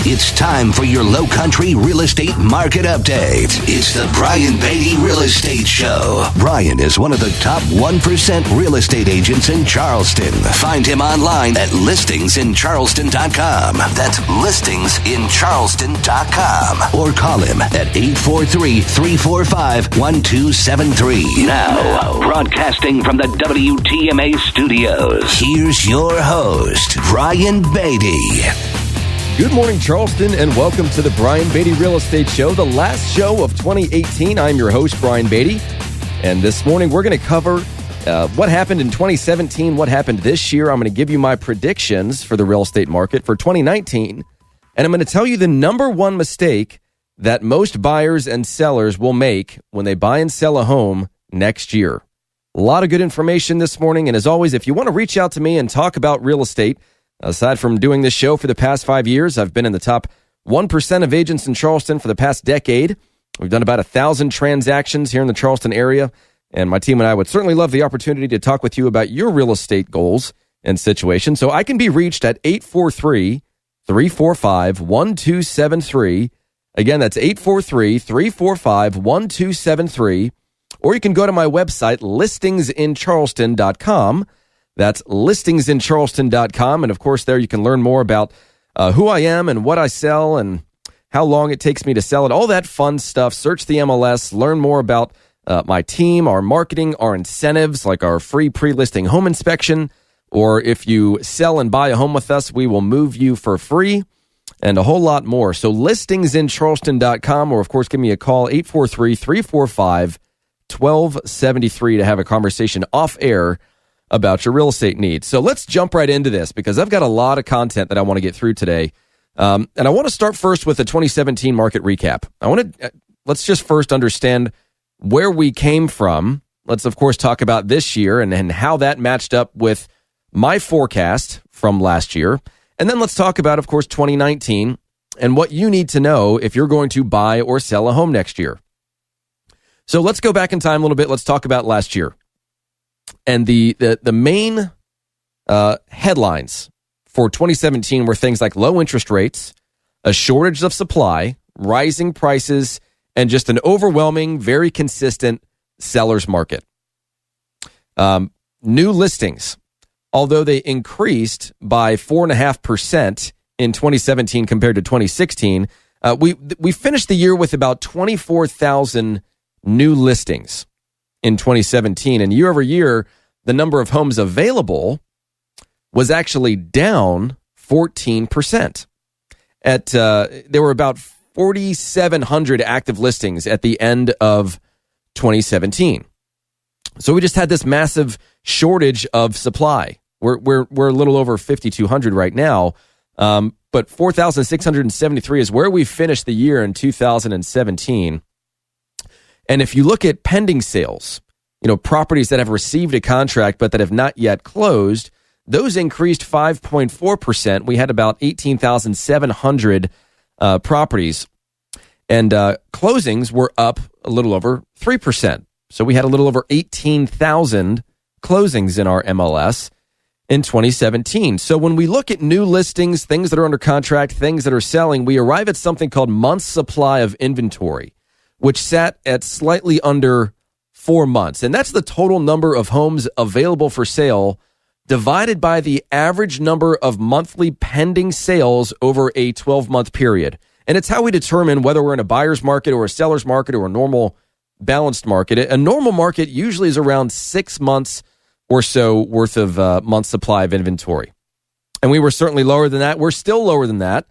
It's time for your Low Country real estate market update. It's the Brian Beatty Real Estate Show. Brian is one of the top 1% real estate agents in Charleston. Find him online at listingsincharleston.com. That's listingsincharleston.com. Or call him at 843-345-1273. Now, broadcasting from the WTMA studios, here's your host, Brian Beatty. Good morning, Charleston, and welcome to the Brian Beatty Real Estate Show, the last show of 2018. I'm your host, Brian Beatty, and this morning we're going to cover what happened in 2017, what happened this year. I'm going to give you my predictions for the real estate market for 2019, and I'm going to tell you the number one mistake that most buyers and sellers will make when they buy and sell a home next year. A lot of good information this morning, and as always, if you want to reach out to me and talk about real estate, aside from doing this show for the past 5 years, I've been in the top 1% of agents in Charleston for the past decade. We've done about 1,000 transactions here in the Charleston area, and my team and I would certainly love the opportunity to talk with you about your real estate goals and situations. So I can be reached at 843-345-1273. Again, that's 843-345-1273. Or you can go to my website, listingsincharleston.com. That's listingsincharleston.com. And of course, there you can learn more about who I am and what I sell and how long it takes me to sell it. All that fun stuff. Search the MLS, learn more about my team, our marketing, our incentives, like our free pre-listing home inspection. Or if you sell and buy a home with us, we will move you for free and a whole lot more. So listingsincharleston.com, or of course, give me a call, 843-345-1273 to have a conversation off air about your real estate needs. So let's jump right into this because I've got a lot of content that I want to get through today. And I want to start first with the 2017 market recap. Let's just first understand where we came from. Let's, of course, talk about this year and how that matched up with my forecast from last year. And then let's talk about, of course, 2019 and what you need to know if you're going to buy or sell a home next year. So let's go back in time a little bit. Let's talk about last year. And the main headlines for 2017 were things like low interest rates, a shortage of supply, rising prices, and just an overwhelming, very consistent seller's market. New listings, although they increased by 4.5% in 2017 compared to 2016, we finished the year with about 24,000 new listings in 2017, and year over year, the number of homes available was actually down 14%. There were about 4,700 active listings at the end of 2017. So we just had this massive shortage of supply. We're a little over 5,200 right now, but 4,673 is where we finished the year in 2017. And if you look at pending sales, properties that have received a contract but that have not yet closed, those increased 5.4%. We had about 18,700 properties. And closings were up a little over 3%. So we had a little over 18,000 closings in our MLS in 2017. So when we look at new listings, things that are under contract, things that are selling, we arrive at something called months supply of inventory, which sat at slightly under 4 months. And that's the total number of homes available for sale divided by the average number of monthly pending sales over a 12-month period. And it's how we determine whether we're in a buyer's market or a seller's market or a normal balanced market. A normal market usually is around 6 months or so worth of months supply of inventory. And we were certainly lower than that. We're still lower than that.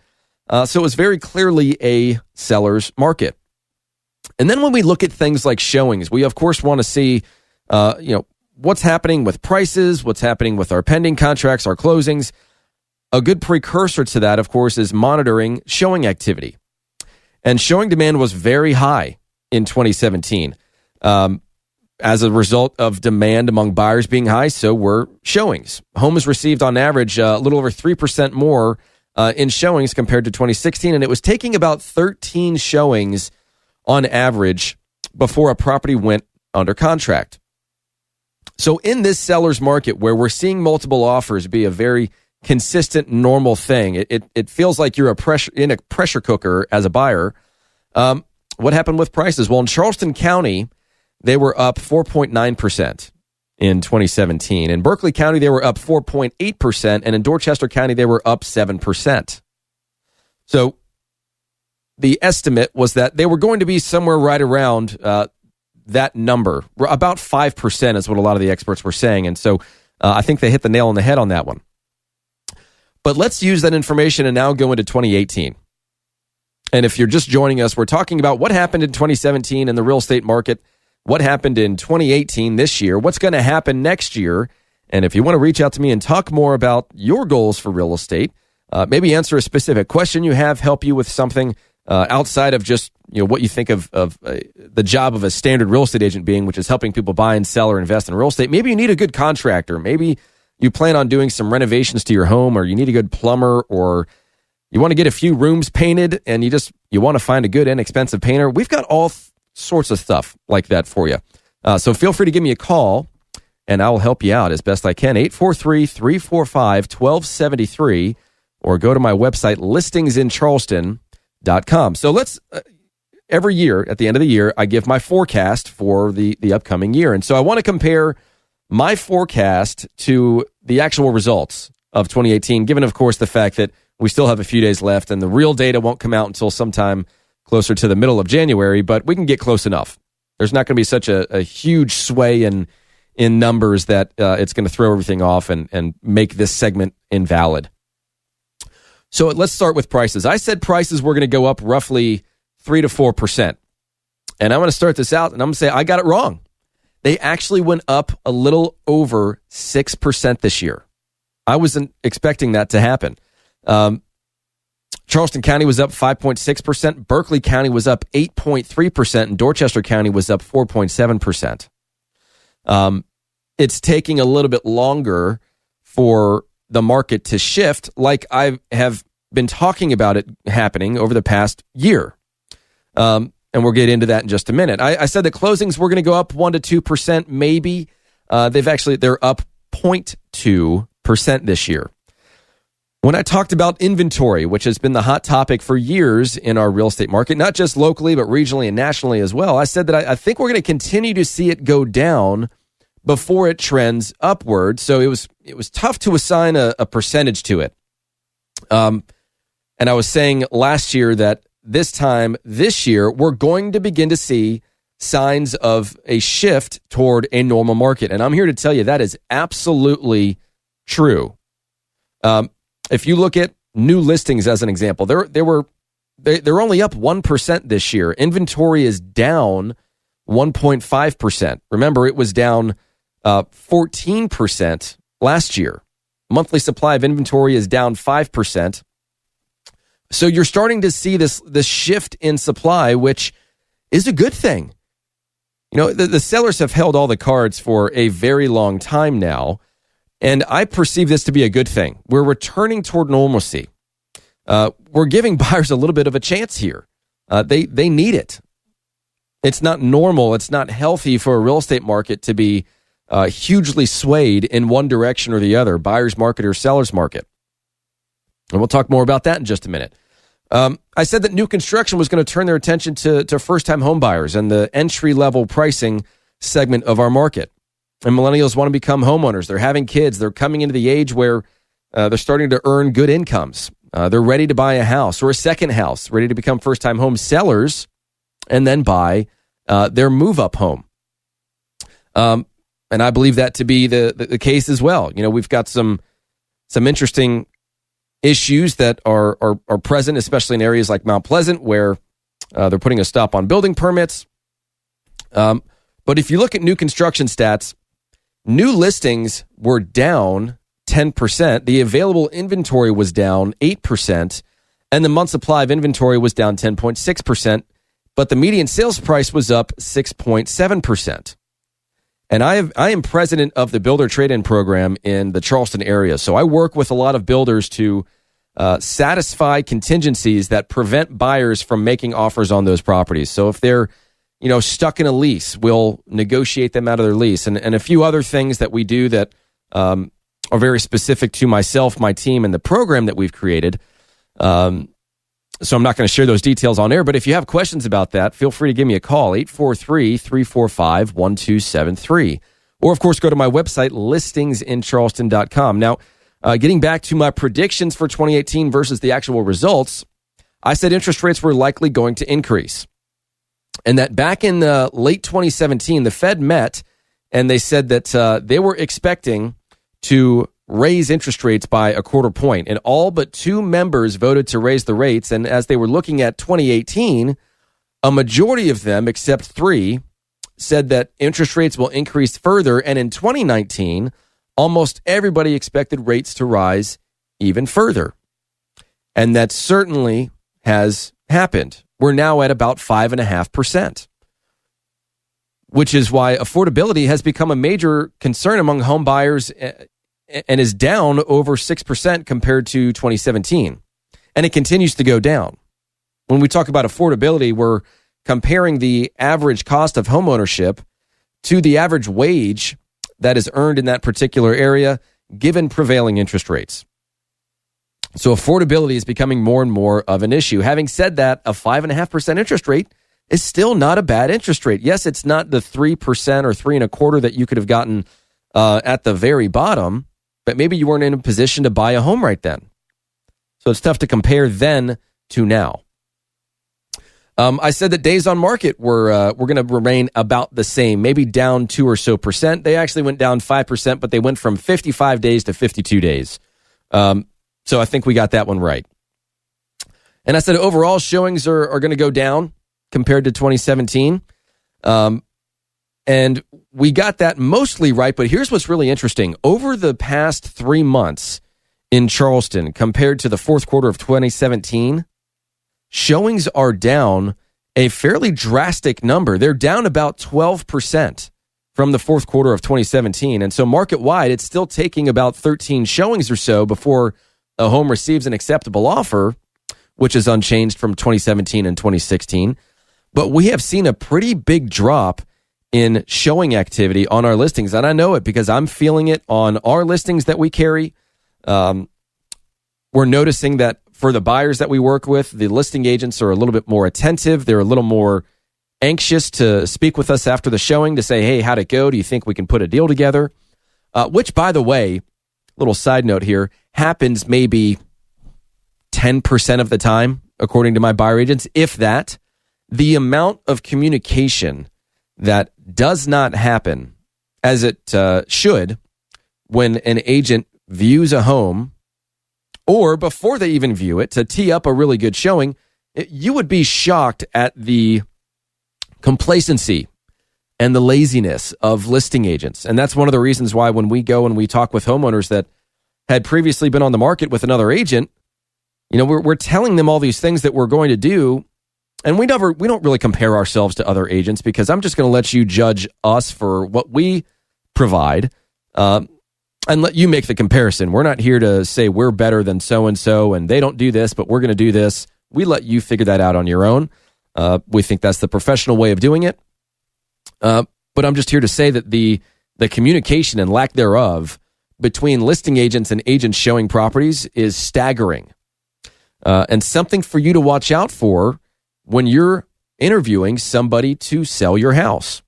So it was very clearly a seller's market. And then when we look at things like showings, we of course want to see, what's happening with prices, what's happening with our pending contracts, our closings. A good precursor to that, of course, is monitoring showing activity. And showing demand was very high in 2017. As a result of demand among buyers being high, so were showings. Homes received on average a little over 3% more in showings compared to 2016, and it was taking about 13 showings on average before a property went under contract. So in this seller's market where we're seeing multiple offers be a very consistent, normal thing. It feels like you're in a pressure cooker as a buyer. What happened with prices? Well, in Charleston County, they were up 4.9% in 2017. In Berkeley County, they were up 4.8%. And in Dorchester County, they were up 7%. So the estimate was that they were going to be somewhere right around that number. About 5% is what a lot of the experts were saying. And so I think they hit the nail on the head on that one. But let's use that information and now go into 2018. And if you're just joining us, we're talking about what happened in 2017 in the real estate market, what happened in 2018 this year, what's going to happen next year. And if you want to reach out to me and talk more about your goals for real estate, maybe answer a specific question you have, help you with something outside of just what you think of the job of a standard real estate agent being, which is helping people buy and sell or invest in real estate. Maybe you need a good contractor. Maybe you plan on doing some renovations to your home, or you need a good plumber, or you want to get a few rooms painted and you want to find a good inexpensive painter. We've got all sorts of stuff like that for you. So feel free to give me a call and I will help you out as best I can. 843-345-1273, or go to my website, listingsincharleston.com. So let's, every year at the end of the year, I give my forecast for the upcoming year. And so I want to compare my forecast to the actual results of 2018, given, of course, the fact that we still have a few days left and the real data won't come out until sometime closer to the middle of January, but we can get close enough. There's not going to be such a huge sway in numbers that it's going to throw everything off and make this segment invalid. So let's start with prices. I said prices were going to go up roughly 3 to 4%. And I'm going to start this out and I'm going to say I got it wrong. They actually went up a little over 6% this year. I wasn't expecting that to happen. Charleston County was up 5.6%. Berkeley County was up 8.3%. And Dorchester County was up 4.7%. It's taking a little bit longer for the market to shift, like I have been talking about it happening over the past year. And we'll get into that in just a minute. I said that closings were going to go up 1 to 2%, maybe. They're up 0.2% this year. When I talked about inventory, which has been the hot topic for years in our real estate market, not just locally, but regionally and nationally as well, I said that I think we're going to continue to see it go down before it trends upward. So it was tough to assign a percentage to it. And I was saying last year that this year, we're going to begin to see signs of a shift toward a normal market. And I'm here to tell you that is absolutely true. If you look at new listings as an example, they're only up 1% this year. Inventory is down 1.5%. Remember, it was down 14% last year. Monthly supply of inventory is down 5%. So you're starting to see this shift in supply, which is a good thing. The sellers have held all the cards for a very long time now, and I perceive this to be a good thing. We're returning toward normalcy. We're giving buyers a little bit of a chance here. They need it. It's not normal. It's not healthy for a real estate market to be hugely swayed in one direction or the other, buyer's market or seller's market. And we'll talk more about that in just a minute. I said that new construction was going to turn their attention to first-time home buyers and the entry-level pricing segment of our market. And millennials want to become homeowners. They're having kids. They're coming into the age where they're starting to earn good incomes. They're ready to buy a house or a second house, ready to become first-time home sellers and then buy their move-up home. And I believe that to be the case as well. We've got some interesting issues that are present, especially in areas like Mount Pleasant, where they're putting a stop on building permits. But if you look at new construction stats, new listings were down 10%. The available inventory was down 8%, and the month supply of inventory was down 10.6%. But the median sales price was up 6.7%. And I am president of the Builder Trade-In program in the Charleston area. So I work with a lot of builders to satisfy contingencies that prevent buyers from making offers on those properties. So if they're stuck in a lease, we'll negotiate them out of their lease, and a few other things that we do that are very specific to myself, my team, and the program that we've created. So I'm not going to share those details on air, but if you have questions about that, feel free to give me a call, 843-345-1273. Or, of course, go to my website, listingsincharleston.com. Now, getting back to my predictions for 2018 versus the actual results, I said interest rates were likely going to increase. And that back in late 2017, the Fed met, and they said that they were expecting to raise interest rates by a quarter point, and all but 2 members voted to raise the rates. And as they were looking at 2018, a majority of them, except 3, said that interest rates will increase further. And in 2019, almost everybody expected rates to rise even further. And that certainly has happened. We're now at about 5.5%, which is why affordability has become a major concern among home buyers and is down over 6% compared to 2017. And it continues to go down. When we talk about affordability, we're comparing the average cost of homeownership to the average wage that is earned in that particular area, given prevailing interest rates. So affordability is becoming more and more of an issue. Having said that, a 5.5% interest rate is still not a bad interest rate. Yes, it's not the 3% or 3.25% that you could have gotten at the very bottom, but maybe you weren't in a position to buy a home right then. So it's tough to compare then to now. I said that days on market were going to remain about the same, maybe down 2 or so percent. They actually went down 5%, but they went from 55 days to 52 days. So I think we got that one right. And I said overall showings are going to go down compared to 2017. And we got that mostly right, but here's what's really interesting. Over the past 3 months in Charleston, compared to the fourth quarter of 2017, showings are down a fairly drastic number. They're down about 12% from the fourth quarter of 2017. And so market-wide, it's still taking about 13 showings or so before a home receives an acceptable offer, which is unchanged from 2017 and 2016. But we have seen a pretty big drop in showing activity on our listings. And I know it because I'm feeling it on our listings that we carry. We're noticing that for the buyers that we work with, the listing agents are a little bit more attentive. They're a little more anxious to speak with us after the showing to say, hey, how'd it go? Do you think we can put a deal together? Which, by the way, little side note here, happens maybe 10% of the time, according to my buyer agents, if that. The amount of communication that does not happen as it should when an agent views a home, or before they even view it, to tee up a really good showing, you would be shocked at the complacency and the laziness of listing agents. And that's one of the reasons why when we go and we talk with homeowners that had previously been on the market with another agent, you know, we're telling them all these things that we're going to do. And we don't really compare ourselves to other agents because I'm just going to let you judge us for what we provide and let you make the comparison. We're not here to say we're better than so-and-so and they don't do this, but we're going to do this. We let you figure that out on your own. We think that's the professional way of doing it. But I'm just here to say that the communication and lack thereof between listing agents and agents showing properties is staggering. And something for you to watch out for when you're interviewing somebody to sell your house.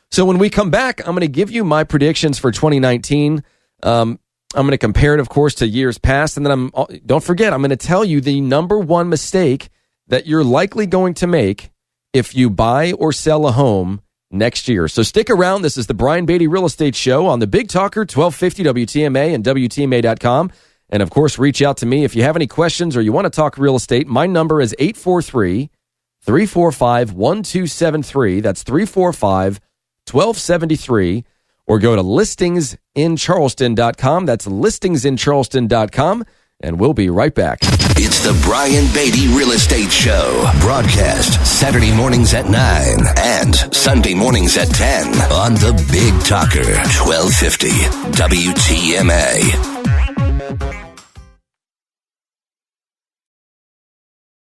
So when we come back, I'm going to give you my predictions for 2019. I'm going to compare it, of course, to years past. And then don't forget, I'm going to tell you the number one mistake that you're likely going to make if you buy or sell a home next year. So stick around. This is the Brian Beatty Real Estate Show on the Big Talker, 1250 WTMA and WTMA.com. And, of course, reach out to me if you have any questions or you want to talk real estate. My number is 843-345-1273. That's 345-1273. Or go to listingsincharleston.com. That's listingsincharleston.com. And we'll be right back. It's the Brian Beatty Real Estate Show. Broadcast Saturday mornings at 9 and Sunday mornings at 10 on the Big Talker, 1250 WTMA.